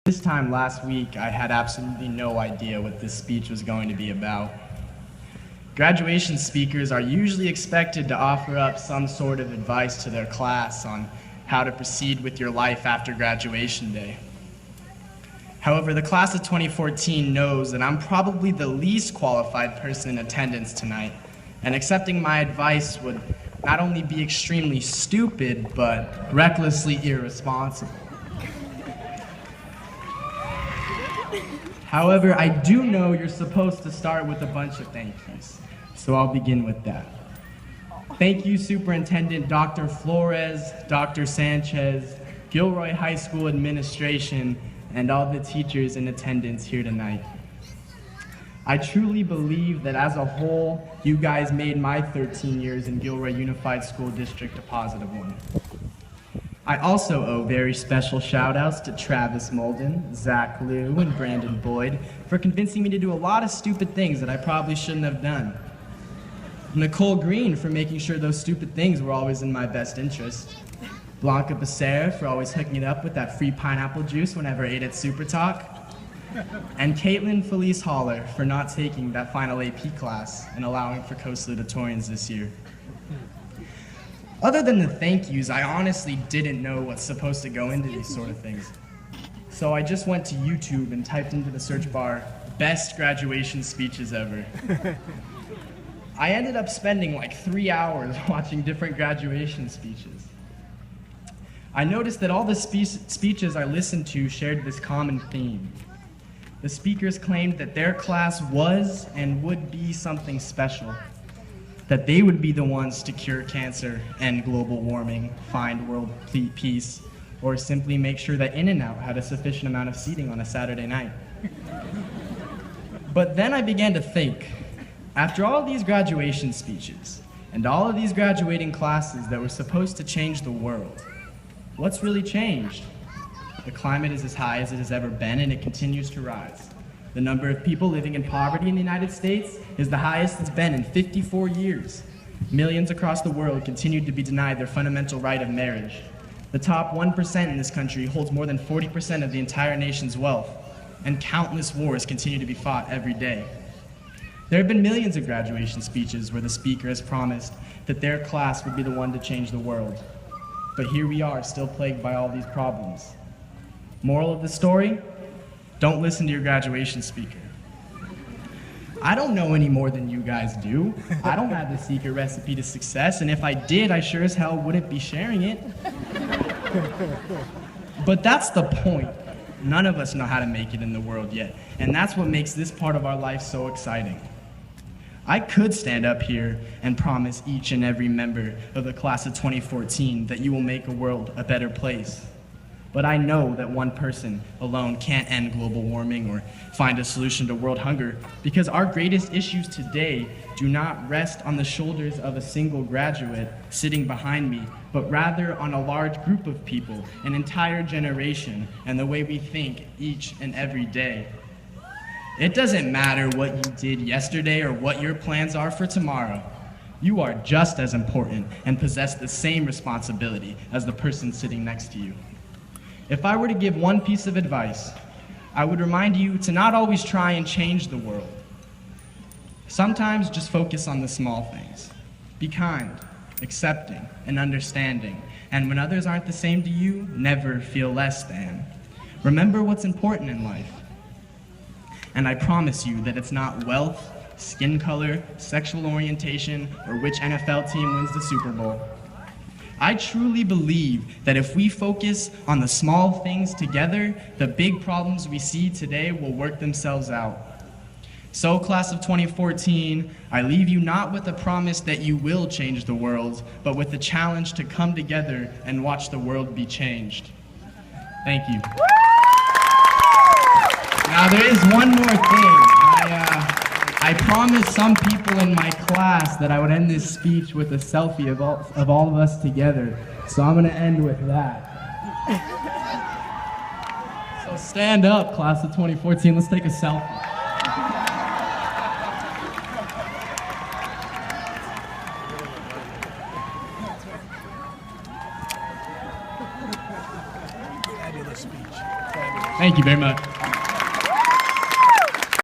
This time last week, I had absolutely no idea what this speech was going to be about. Graduation speakers are usually expected to offer up some sort of advice to their class on how to proceed with your life after graduation day. However, the class of 2014 knows that I'm probably the least qualified person in attendance tonight, and accepting my advice would not only be extremely stupid, but recklessly irresponsible. However, I do know you're supposed to start with a bunch of thank yous, so I'll begin with that. Thank you, Superintendent Dr. Flores, Dr. Sanchez, Gilroy High School administration, and all the teachers in attendance here tonight. I truly believe that as a whole, you guys made my 13 years in Gilroy Unified School District a positive one. I also owe very special shout outs to Travis Molden, Zach Liu, and Brandon Boyd for convincing me to do a lot of stupid things that I probably shouldn't have done. Nicole Green for making sure those stupid things were always in my best interest. Blanca Becerra for always hooking it up with that free pineapple juice whenever I ate at Super Talk. And Caitlin Felice Haller for not taking that final AP class and allowing for co-salutatorians this year. Other than the thank yous, I honestly didn't know what's supposed to go into these sort of things. So I just went to YouTube and typed into the search bar, best graduation speeches ever. I ended up spending like 3 hours watching different graduation speeches. I noticed that all the speeches I listened to shared this common theme. The speakers claimed that their class was and would be something special, that they would be the ones to cure cancer, end global warming, find world peace, or simply make sure that In-N-Out had a sufficient amount of seating on a Saturday night. But then I began to think, after all of these graduation speeches, and all of these graduating classes that were supposed to change the world, what's really changed? The climate is as high as it has ever been, and it continues to rise. The number of people living in poverty in the United States is the highest it's been in 54 years. Millions across the world continue to be denied their fundamental right of marriage. The top 1% in this country holds more than 40% of the entire nation's wealth, and countless wars continue to be fought every day. There have been millions of graduation speeches where the speaker has promised that their class would be the one to change the world. But here we are, still plagued by all these problems. Moral of the story? Don't listen to your graduation speaker. I don't know any more than you guys do. I don't have the secret recipe to success, and if I did, I sure as hell wouldn't be sharing it. But that's the point. None of us know how to make it in the world yet, and that's what makes this part of our life so exciting. I could stand up here and promise each and every member of the class of 2014 that you will make a world a better place. But I know that one person alone can't end global warming or find a solution to world hunger, because our greatest issues today do not rest on the shoulders of a single graduate sitting behind me, but rather on a large group of people, an entire generation, and the way we think each and every day. It doesn't matter what you did yesterday or what your plans are for tomorrow. You are just as important and possess the same responsibility as the person sitting next to you. If I were to give one piece of advice, I would remind you to not always try and change the world. Sometimes just focus on the small things. Be kind, accepting, and understanding. And when others aren't the same to you, never feel less than. Remember what's important in life. And I promise you that it's not wealth, skin color, sexual orientation, or which NFL team wins the Super Bowl. I truly believe that if we focus on the small things together, the big problems we see today will work themselves out. So, class of 2014, I leave you not with a promise that you will change the world, but with the challenge to come together and watch the world be changed. Thank you. Now, there is one more thing. I promised some people in my class that I would end this speech with a selfie of all of us together. So I'm going to end with that. So stand up, class of 2014. Let's take a selfie. Fabulous speech. Fabulous. Thank Thank you very much.